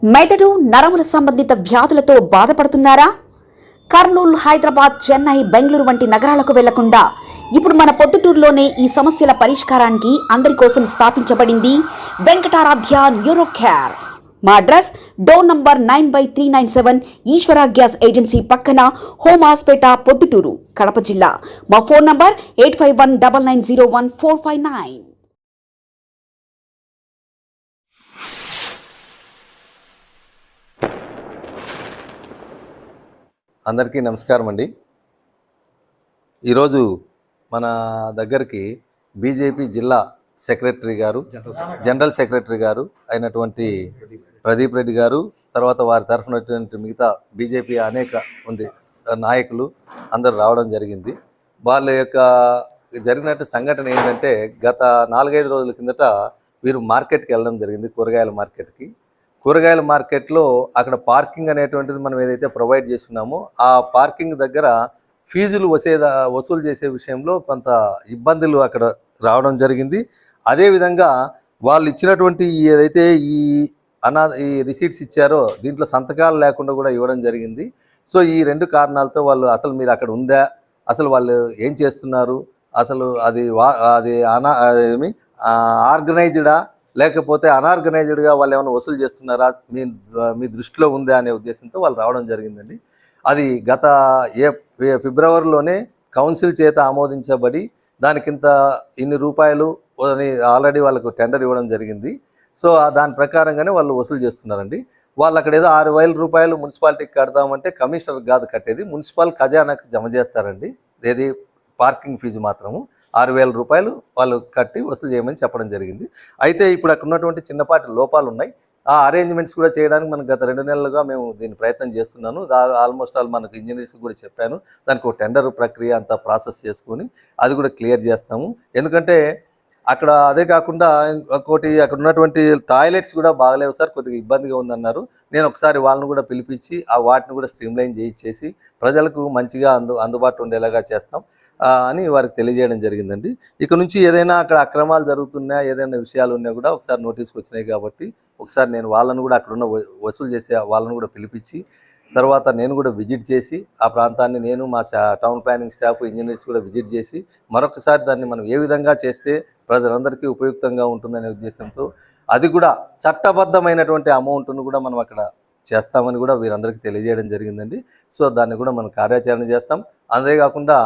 మెదడు నరముల సంబంధిత వ్యాధులతో బాధపడుతున్నారా? కర్నూలు, హైదరాబాద్, చెన్నై, బెంగళూరు వంటి నగరాలకు వెళ్లకుండా ఇప్పుడు మన పొద్దుటూరులోనే ఈ సమస్యల పరిష్కారానికి అందరి కోసం స్థాపించబడింది వెంకటారాధ్య న్యూరో కేర్. మా అడ్రస్ డోర్ నంబర్ 9/397 ఈశ్వర గ్యాస్ ఏజెన్సీ పక్కన, హోమ్ హాస్పేట, పొద్దుటూరు, కడప జిల్లా. మా ఫోన్ నంబర్ 8519901459. అందరికీ నమస్కారం అండి. ఈరోజు మన దగ్గరికి బీజేపీ జిల్లా సెక్రటరీ గారు, జనరల్ సెక్రటరీ గారు అయినటువంటి ప్రదీప్ రెడ్డి గారు, తర్వాత వారి తరఫునటువంటి మిగతా బీజేపీ అనేక మంది నాయకులు అందరూ రావడం జరిగింది. వాళ్ళ యొక్క జరిగినట్టు సంఘటన ఏంటంటే, గత 4-5 రోజుల కిందట వీరు మార్కెట్కి వెళ్ళడం జరిగింది, కూరగాయల మార్కెట్లో అక్కడ పార్కింగ్ అనేటువంటిది మనం ఏదైతే ప్రొవైడ్ చేస్తున్నామో ఆ పార్కింగ్ దగ్గర ఫీజులు వసూలు చేసే విషయంలో కొంత ఇబ్బందులు అక్కడ రావడం జరిగింది. అదేవిధంగా వాళ్ళు ఇచ్చినటువంటి ఏదైతే ఈ రిసీట్స్ ఇచ్చారో దీంట్లో సంతకాలు లేకుండా కూడా ఇవ్వడం జరిగింది. సో ఈ 2 కారణాలతో వాళ్ళు అసలు మీరు అక్కడ ఉందా, అసలు వాళ్ళు ఏం చేస్తున్నారు, అసలు అది ఆర్గనైజ్డా లేకపోతే అనార్గనైజ్డ్గా వాళ్ళు ఏమైనా వసూలు చేస్తున్నారా, మీ దృష్టిలో ఉందా అనే ఉద్దేశంతో వాళ్ళు రావడం జరిగిందండి. అది గత ఫిబ్రవరిలోనే కౌన్సిల్ చేత ఆమోదించబడి దానికింత ఇన్ని రూపాయలు అని ఆల్రెడీ వాళ్ళకు టెండర్ ఇవ్వడం జరిగింది. సో దాని ప్రకారంగానే వాళ్ళు వసూలు చేస్తున్నారండి. వాళ్ళు అక్కడ ఏదో 6,000 రూపాయలు మున్సిపాలిటీకి కడతామంటే కమిషనర్ కాదు కట్టేది, మున్సిపల్ ఖజానాకు జమ చేస్తారండి. ఏది పార్కింగ్ ఫీజు మాత్రము 6,000 రూపాయలు వాళ్ళు కట్టి వసూలు చేయమని చెప్పడం జరిగింది. అయితే ఇప్పుడు అక్కడ ఉన్నటువంటి చిన్నపాటి లోపాలు ఉన్నాయి. ఆ అరేంజ్మెంట్స్ కూడా చేయడానికి మనకు గత 2 నెలలుగా మేము దీన్ని ప్రయత్నం చేస్తున్నాను. ఆల్మోస్ట్ మనకు ఇంజనీర్స్ కూడా చెప్పాను, దానికి ఒక టెండర్ ప్రక్రియ అంతా ప్రాసెస్ చేసుకొని అది కూడా క్లియర్ చేస్తాము. ఎందుకంటే అక్కడ అదే కాకుండా ఇంకోటి అక్కడ ఉన్నటువంటి టాయిలెట్స్ కూడా బాగలేవు సార్, కొద్దిగా ఇబ్బందిగా ఉందన్నారు. నేను ఒకసారి వాళ్ళని కూడా పిలిపించి వాటిని కూడా స్ట్రీమ్లైన్ చేయించేసి ప్రజలకు మంచిగా అందుబాటులో ఉండేలాగా చేస్తాం అని వారికి తెలియజేయడం జరిగిందండి. ఇక నుంచి ఏదైనా అక్కడ అక్రమాలు జరుగుతున్నా, ఏదైనా విషయాలు ఉన్నా కూడా ఒకసారి నోటీస్కి వచ్చినాయి కాబట్టి ఒకసారి నేను వాళ్ళను కూడా అక్కడున్న వసూలు చేసే వాళ్ళను కూడా పిలిపించి తర్వాత నేను కూడా విజిట్ చేసి ఆ ప్రాంతాన్ని నేను మా టౌన్ ప్లానింగ్ స్టాఫ్, ఇంజనీర్స్ కూడా విజిట్ చేసి మరొకసారి దాన్ని మనం ఏ విధంగా చేస్తే ప్రజలందరికీ ఉపయుక్తంగా ఉంటుందనే ఉద్దేశంతో అది కూడా చట్టబద్ధమైనటువంటి అమౌంట్ను కూడా మనం అక్కడ చేస్తామని కూడా వీరందరికీ తెలియజేయడం జరిగిందండి. సో దాన్ని కూడా మనం కార్యాచరణ చేస్తాం. అంతేకాకుండా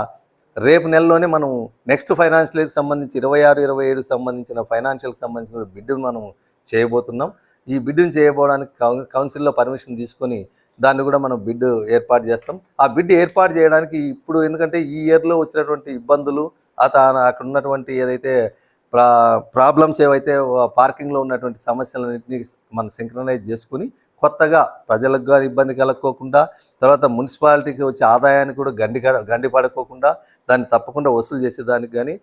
రేపు నెలలోనే మనం నెక్స్ట్ ఫైనాన్షియల్ ఇయర్కి సంబంధించి 26-27 సంబంధించిన ఫైనాన్షియల్కి సంబంధించిన బిడ్డును మనం చేయబోతున్నాం. ఈ బిడ్డును చేయబోవడానికి కౌన్సిల్లో పర్మిషన్ తీసుకొని దాన్ని కూడా మనం బిడ్ ఏర్పాటు చేస్తాం. ఆ బిడ్ ఏర్పాటు చేయడానికి ఇప్పుడు ఎందుకంటే ఈ ఇయర్లో వచ్చినటువంటి ఇబ్బందులు, అక్కడ ఉన్నటువంటి ఏదైతే ప్రాబ్లమ్స్ ఏవైతే పార్కింగ్లో ఉన్నటువంటి సమస్యలన్నింటినీ మనం సింక్రనైజ్ చేసుకుని కొత్తగా ప్రజలకు కానీ ఇబ్బంది కలగకోకుండా, తర్వాత మున్సిపాలిటీకి వచ్చే ఆదాయాన్ని కూడా గండి పడుకోకుండా దాన్ని తప్పకుండా వసూలు చేసేదానికి కానీ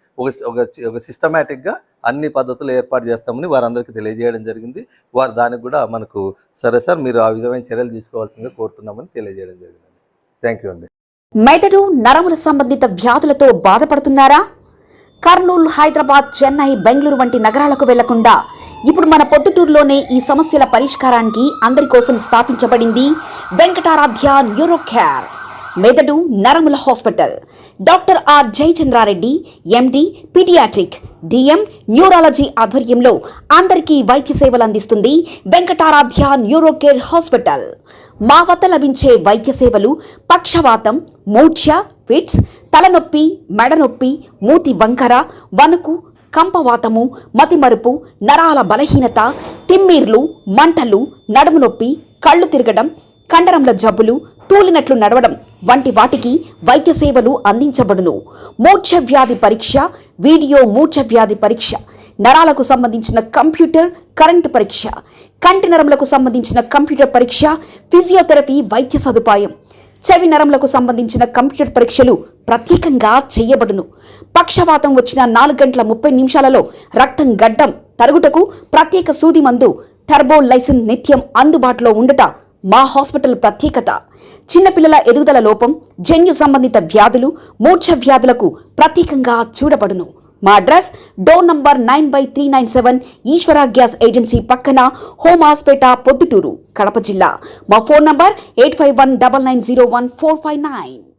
ఒక సిస్టమేటిక్గా అన్ని పద్ధతులు ఏర్పాటు చేస్తామని వారందరికీ తెలియజేయడం జరిగింది. వారు దానికి కూడా మనకు సరే సార్ మీరు ఆ విధమైన చర్యలు తీసుకోవాల్సిందిగా కోరుతున్నామని తెలియజేయడం జరిగింది. థ్యాంక్ యూ అండి. మెదడు నరముల సంబంధిత వ్యాధులతో బాధపడుతున్నారా? కర్నూలు, హైదరాబాద్, చెన్నై, బెంగళూరు వంటి నగరాలకు వెళ్లకుండా ఇప్పుడు మన పొద్దుటూరులోనే ఈ సమస్యల పరిష్కారానికి అందరి కోసం స్థాపించబడింది వెంకటారాధ్య న్యూరో కేర్. మెదడు నరముల hospital. Doctor R Jayachandra Reddy, MD, paediatric, DM, neurology ఆధ్వర్యంలో అందరికీ వైద్య సేవలు అందిస్తుంది వెంకటారాధ్య న్యూరో కేర్ హాస్పిటల్. మా వద్ద లభించే వైద్య సేవలు పక్షవాతం, మూర్ఛ, ఫిట్స్, తలనొప్పి, మెడనొప్పి, మూతి వంకర, వణుకు, కంపవాతము, మతిమరుపు, నరాల బలహీనత, తిమ్మిర్లు, మంటలు, నడుము నొప్పి, కళ్ళు తిరగడం, కండరంల జబ్బులు, తూలినట్లు నడవడం వంటి వాటికి వైద్య సేవలు అందించబడును. మూర్ఛ వ్యాధి పరీక్ష, వీడియో మూర్ఛ వ్యాధి పరీక్ష, నరాలకు సంబంధించిన కంప్యూటర్ కరెంటు పరీక్ష, కంటి నరములకు సంబంధించిన కంప్యూటర్ పరీక్ష, ఫిజియోథెరపీ వైద్య సదుపాయం, చెవి నరములకు సంబంధించిన కంప్యూటర్ పరీక్షలు ప్రత్యేకంగా చేయబడును. పక్షవాతం వచ్చిన 4 గంటల 30 నిమిషాలలో రక్తం గడ్డం తరుగుటకు ప్రత్యేక సూది మందు థర్బోలైసిన్ నిత్యం అందుబాటులో ఉండట మా హాస్పిటల్ ప్రత్యేకత. చిన్నపిల్లల ఎదుగుదల లోపం, జన్యు సంబంధిత వ్యాధులు, మూర్ఛ వ్యాధులకు ప్రత్యేకంగా చూడబడును. మా అడ్రస్ డోర్ నంబర్ 9/397 ఈశ్వర గ్యాస్ ఏజెన్సీ పక్కన హోమాస్పేట, పొద్దుటూరు, కడప జిల్లా. మా ఫోన్ నంబర్ 8519901459.